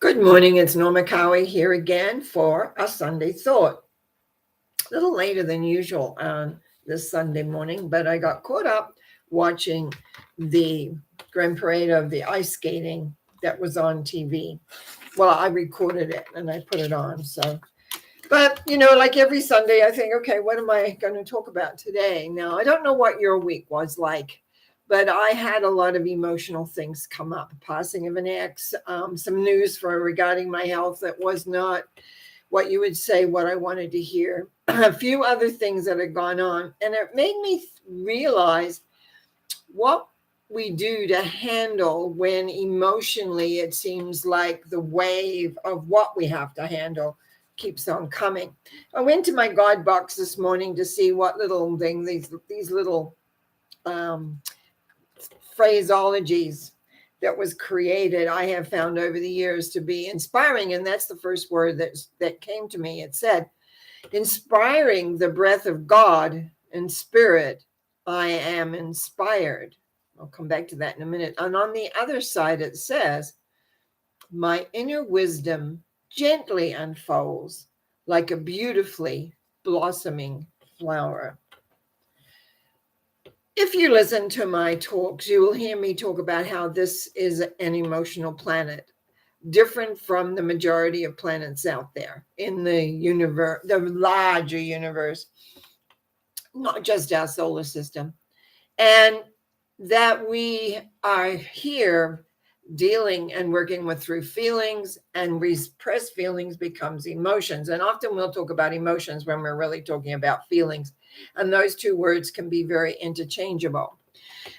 Good morning, it's Norma Cowie here again for a Sunday Thought. A little later than usual on this Sunday morning, but I got caught up watching the Grand Parade of the ice skating that was on TV. Well, I recorded it and I put it on. But like every Sunday, I think, okay, what am I going to talk about today? Now, I don't know what your week was like, but I had a lot of emotional things come up. Passing of an ex, some news regarding my health that was not what you would say what I wanted to hear. A few other things that had gone on, and it made me realize what we do to handle when emotionally it seems like the wave of what we have to handle keeps on coming. I went to my God box this morning to see what little thing these little um, phraseologies that was created I have found over the years to be inspiring, and that's the first word that came to me. It said, inspiring the breath of God and spirit, I am inspired. I'll come back to that in a minute. And on the other side, it says, my inner wisdom gently unfolds like a beautifully blossoming flower. If you listen to my talks, you will hear me talk about how this is an emotional planet, different from the majority of planets out there in the universe, the larger universe, not just our solar system. And that we are here dealing and working with through feelings, and repressed feelings becomes emotions. And often we'll talk about emotions when we're really talking about feelings. And those two words can be very interchangeable.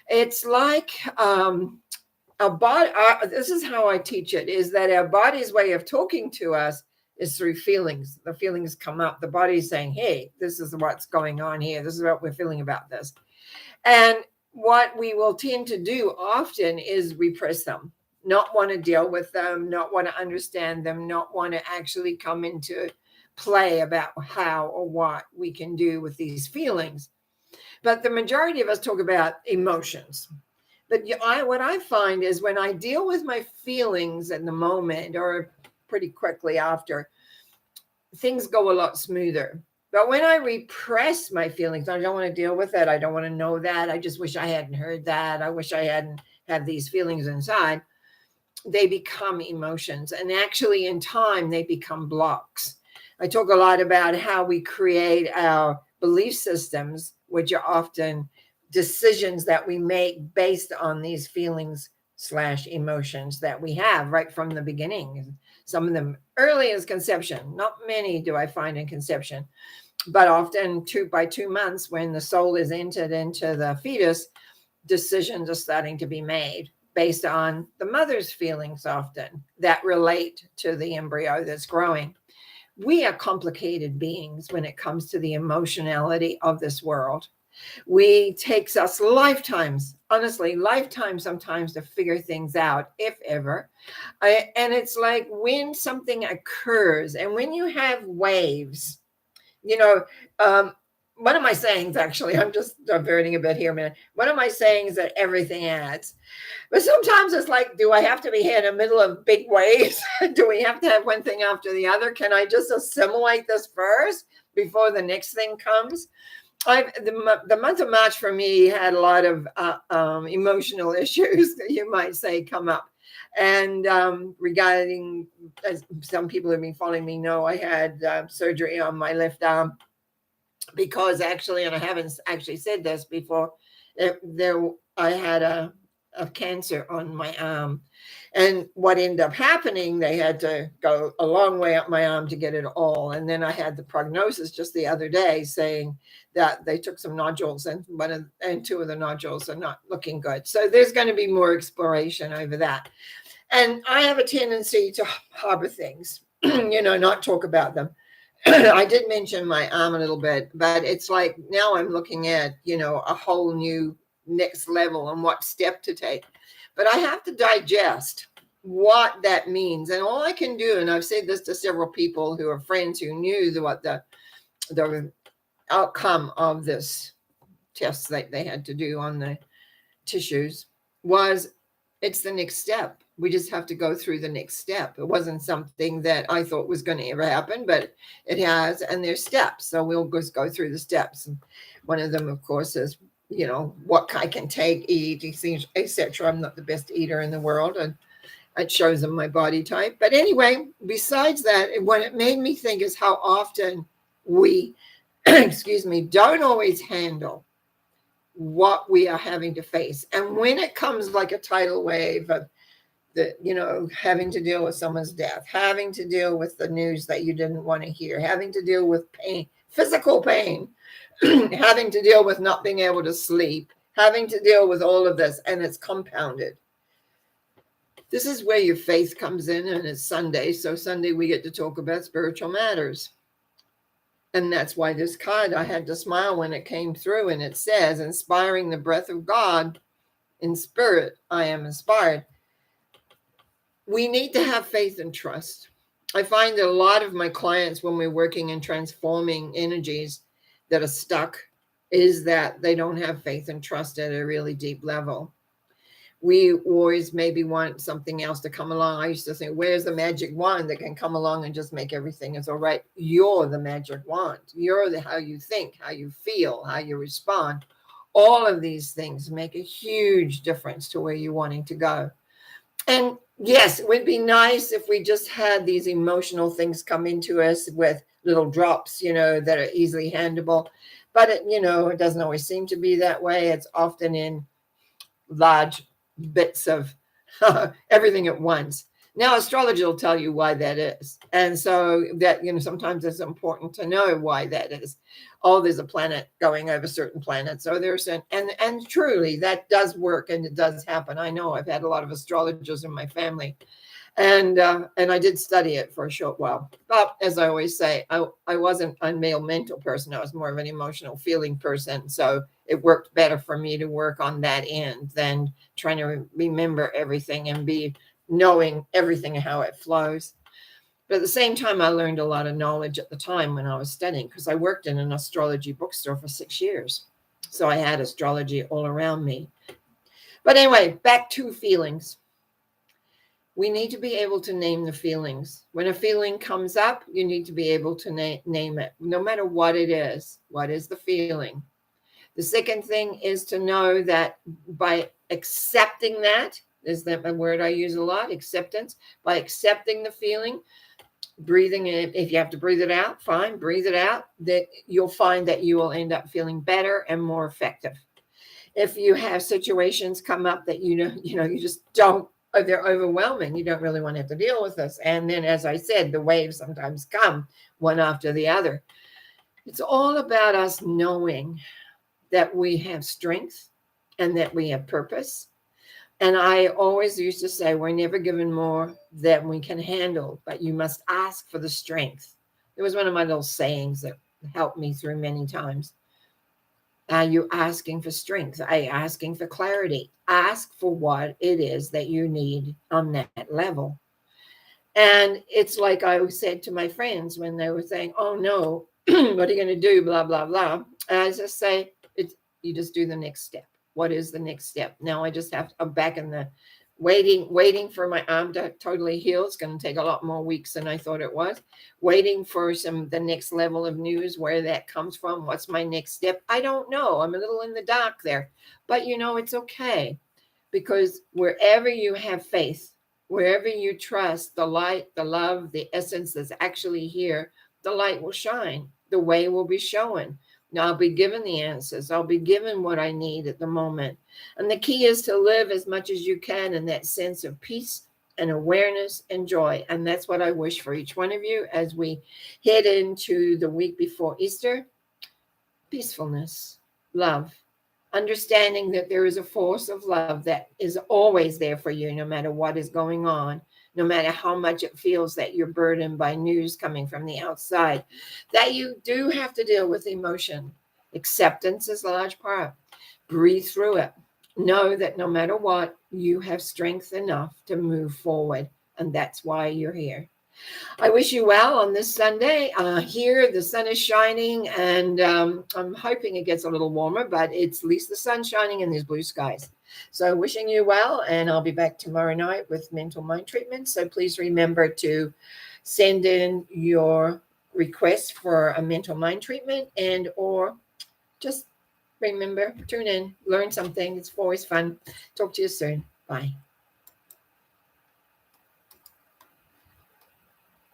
It's like our body, this is how I teach it, is that our body's way of talking to us is through feelings. The feelings come up. The body's saying, hey, this is what's going on here. This is what we're feeling about this. And what we will tend to do often is repress them, not want to deal with them, not want to understand them, not want to actually come into play about how or what we can do with these feelings. But the majority of us talk about emotions. But what I find is when I deal with my feelings in the moment or pretty quickly after, things go a lot smoother. But when I repress my feelings, I don't want to deal with that. I don't want to know that. I just wish I hadn't heard that. I wish I hadn't had these feelings inside. They become emotions. And actually, in time, they become blocks. I talk a lot about how we create our belief systems, which are often decisions that we make based on these feelings / emotions that we have right from the beginning. Some of them early as conception, not many do I find in conception, but often by 2 months when the soul is entered into the fetus, decisions are starting to be made based on the mother's feelings often that relate to the embryo that's growing. We are complicated beings when it comes to the emotionality of this world. Takes us lifetimes, honestly, lifetimes sometimes to figure things out, if ever. And it's like when something occurs and when you have waves, you know, um, one of my sayings, actually, I'm just diverting a bit here, man. One of my sayings that everything adds. But sometimes it's like, do I have to be here in the middle of big waves? Do we have to have one thing after the other? Can I just assimilate this first before the next thing comes? The month of March for me had a lot of emotional issues that you might say come up. And regarding, as some people who've been following me know, I had surgery on my left arm because actually, and I haven't actually said this before, I had a cancer on my arm. And what ended up happening, they had to go a long way up my arm to get it all. And then I had the prognosis just the other day saying that they took some nodules and two of the nodules are not looking good. So there's going to be more exploration over that. And I have a tendency to harbor things, not talk about them. I did mention my arm a little bit, but it's like now I'm looking at, a whole new next level and what step to take. But I have to digest what that means. And all I can do, and I've said this to several people who are friends who knew what the outcome of this test that they had to do on the tissues was, it's the next step. We just have to go through the next step. It wasn't something that I thought was going to ever happen, but it has, and there's steps. So we'll just go through the steps. And one of them, of course, is, what I can take, eat, etc. I'm not the best eater in the world, and it shows in my body type. But anyway, besides that, what it made me think is how often we, excuse me, don't always handle what we are having to face. And when it comes like a tidal wave of having to deal with someone's death, having to deal with the news that you didn't want to hear, having to deal with pain, physical pain, having to deal with not being able to sleep, having to deal with all of this, and it's compounded. This is where your faith comes in, and it's Sunday. So Sunday we get to talk about spiritual matters. And that's why this card, I had to smile when it came through, and it says, inspiring the breath of God in spirit, I am inspired. We need to have faith and trust. I find that a lot of my clients, when we're working in transforming energies that are stuck, is that they don't have faith and trust at a really deep level. We always maybe want something else to come along. I used to think, where's the magic wand that can come along and just make everything is all right? You're the magic wand. You're how you think, how you feel, how you respond. All of these things make a huge difference to where you're wanting to go. And yes, it would be nice if we just had these emotional things come into us with little drops, that are easily handleable. But it doesn't always seem to be that way. It's often in large bits of everything at once. Now, astrology will tell you why that is. And so that, sometimes it's important to know why that is. Oh, there's a planet going over certain planets. Oh, there's and truly that does work, and it does happen. I know I've had a lot of astrologers in my family, and I did study it for a short while. But as I always say, I wasn't a male mental person. I was more of an emotional feeling person. So it worked better for me to work on that end than trying to remember everything and be knowing everything and how it flows. But at the same time, I learned a lot of knowledge at the time when I was studying, because I worked in an astrology bookstore for 6 years. So I had astrology all around me. But anyway, back to feelings. We need to be able to name the feelings. When a feeling comes up, you need to be able to name it, no matter what it is. What is the feeling? The second thing is to know that by accepting that, is that a word I use a lot, acceptance, by accepting the feeling, breathing it, if you have to breathe it out, fine, breathe it out, that you'll find that you will end up feeling better and more effective. If you have situations come up that you just don't, they're overwhelming, you don't really want to have to deal with this. And then, as I said, the waves sometimes come one after the other. It's all about us knowing that we have strength and that we have purpose. And I always used to say, we're never given more than we can handle, but you must ask for the strength. It was one of my little sayings that helped me through many times. Are you asking for strength? Are you asking for clarity? Ask for what it is that you need on that level. And it's like I said to my friends when they were saying, oh no, what are you going to do? Blah, blah, blah. And I just say, you just do the next step. What is the next step? Now I just I'm back in the waiting for my arm to totally heal. It's going to take a lot more weeks than I thought it was. Waiting for the next level of news, where that comes from. What's my next step? I don't know. I'm a little in the dark there, but it's okay, because wherever you have faith, wherever you trust the light, the love, the essence that's actually here, the light will shine. The way will be shown. Now I'll be given the answers. I'll be given what I need at the moment. And the key is to live as much as you can in that sense of peace and awareness and joy. And that's what I wish for each one of you as we head into the week before Easter. Peacefulness, love, understanding that there is a force of love that is always there for you, no matter what is going on. No matter how much it feels that you're burdened by news coming from the outside, that you do have to deal with emotion. Acceptance is a large part. Breathe through it. Know that no matter what, you have strength enough to move forward. And that's why you're here. I wish you well on this Sunday. Here, the sun is shining, and I'm hoping it gets a little warmer, but it's at least the sun shining and there's blue skies. So wishing you well, and I'll be back tomorrow night with mental mind treatment. So please remember to send in your request for a mental mind treatment, and or just remember, tune in, learn something. It's always fun. Talk to you soon. Bye.